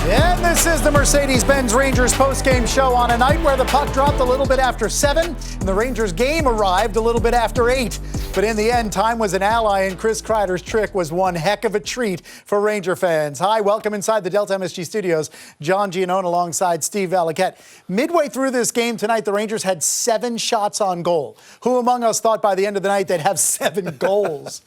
And this is the Mercedes-Benz Rangers postgame show on a night where the puck dropped a little bit after 7 and the Rangers game arrived a little bit after 8. But in the end, time was an ally, and Chris Kreider's trick was one heck of a treat for Ranger fans. Hi, welcome inside the Delta MSG studios. John Giannone alongside Steve Valiquette. Midway through this game tonight, the Rangers had 7 shots on goal. Who among us thought by the end of the night they'd have 7 goals?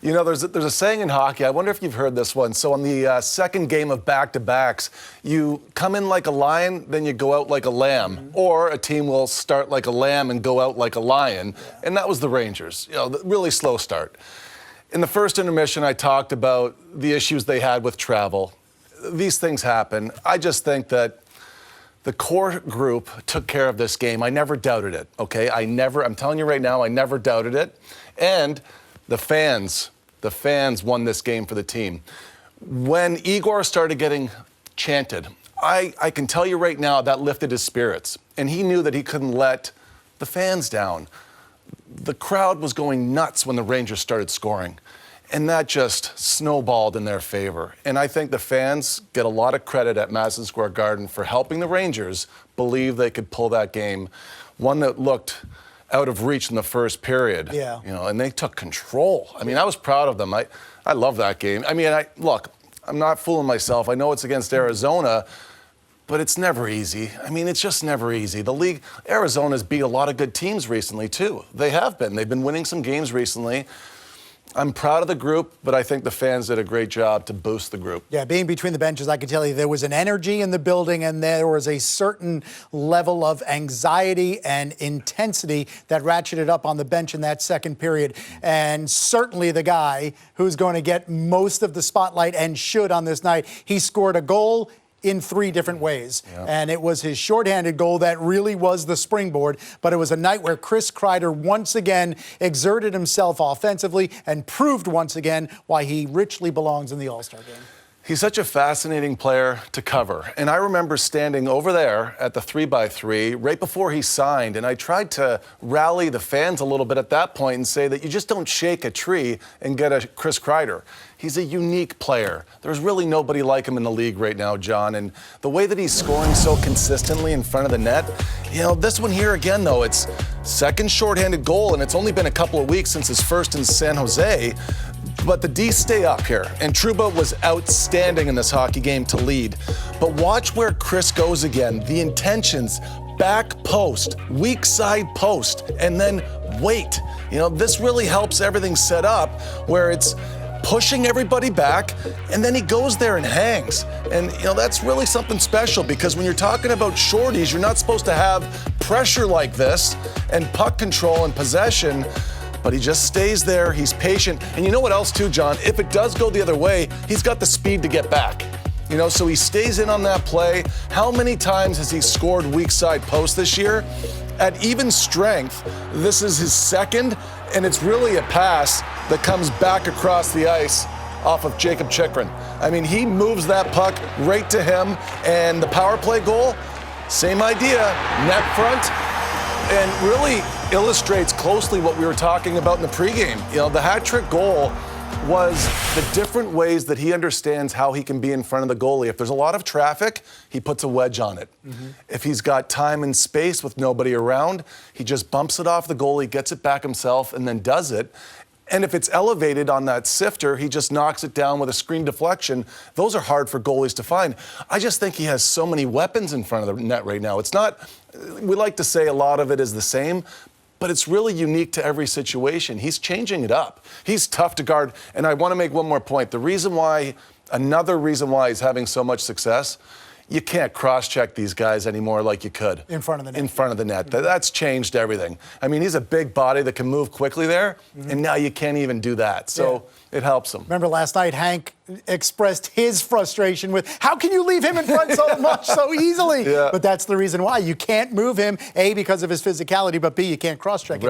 You know, there's a saying in hockey, I wonder if you've heard this one. So on the second game of back-to-backs, you come in like a lion, then you go out like a lamb. Or a team will start like a lamb and go out like a lion. And that was the Rangers. You know, really slow start. In the first intermission, I talked about the issues they had with travel. These things happen. I just think that the core group took care of this game. I never doubted it, okay? I'm telling you right now, I never doubted it. And the fans won this game for the team. When Igor started getting chanted, I can tell you right now that lifted his spirits. And he knew that he couldn't let the fans down. The crowd was going nuts when the Rangers started scoring. And that just snowballed in their favor. And I think the fans get a lot of credit at Madison Square Garden for helping the Rangers believe they could pull that game. One that looked out of reach in the first period. Yeah. You know, and they took control. I mean, I was proud of them. I love that game. I mean, look, I'm not fooling myself. I know it's against Arizona, but it's never easy. I mean, it's just never easy. The league, Arizona's beat a lot of good teams recently, too. They have been. They've been winning some games recently. I'm proud of the group, but I think the fans did a great job to boost the group. Yeah, being between the benches, I can tell you there was an energy in the building, and there was a certain level of anxiety and intensity that ratcheted up on the bench in that second period. And certainly the guy who's going to get most of the spotlight and should on this night, he scored a goal in 3 different ways. Yeah. And it was his shorthanded goal that really was the springboard. But it was a night where Chris Kreider once again exerted himself offensively and proved once again why he richly belongs in the All-Star game. He's such a fascinating player to cover. And I remember standing over there at the 3x3 right before he signed, and I tried to rally the fans a little bit at that point and say that you just don't shake a tree and get a Chris Kreider. He's a unique player. There's really nobody like him in the league right now, John. And the way that he's scoring so consistently in front of the net, you know, this one here again, though, it's second shorthanded goal, and it's only been a couple of weeks since his first in San Jose. But the D's stay up here, and Trouba was outstanding in this hockey game to lead. But watch where Chris goes again. The intentions, back post, weak side post, and then wait. You know, this really helps everything set up where it's pushing everybody back, and then he goes there and hangs. And, you know, that's really something special, because when you're talking about shorties, you're not supposed to have pressure like this and puck control and possession. But he just stays there, he's patient. And you know what else too, John? If it does go the other way, he's got the speed to get back. You know, so he stays in on that play. How many times has he scored weak side post this year? At even strength, this is his second, and it's really a pass that comes back across the ice off of Jacob Chychrun. I mean, he moves that puck right to him, and the power play goal, same idea, net front, and really illustrates closely what we were talking about in the pregame. You know, the hat-trick goal was the different ways that he understands how he can be in front of the goalie. If there's a lot of traffic, he puts a wedge on it. If he's got time and space with nobody around, he just bumps it off the goalie, gets it back himself, and then does it. And if it's elevated on that sifter, he just knocks it down with a screen deflection. Those are hard for goalies to find. I just think he has so many weapons in front of the net right now. It's not, we like to say a lot of it is the same, but it's really unique to every situation. He's changing it up. He's tough to guard. And I want to make one more point. Another reason why he's having so much success, you can't cross-check these guys anymore like you could. In front of the net. In front of the net. That's changed everything. I mean, he's a big body that can move quickly there, and now you can't even do that. So it helps him. Remember last night, Hank expressed his frustration with, how can you leave him in front so much, so easily? Yeah. But that's the reason why. You can't move him, A, because of his physicality, but B, you can't cross-check him.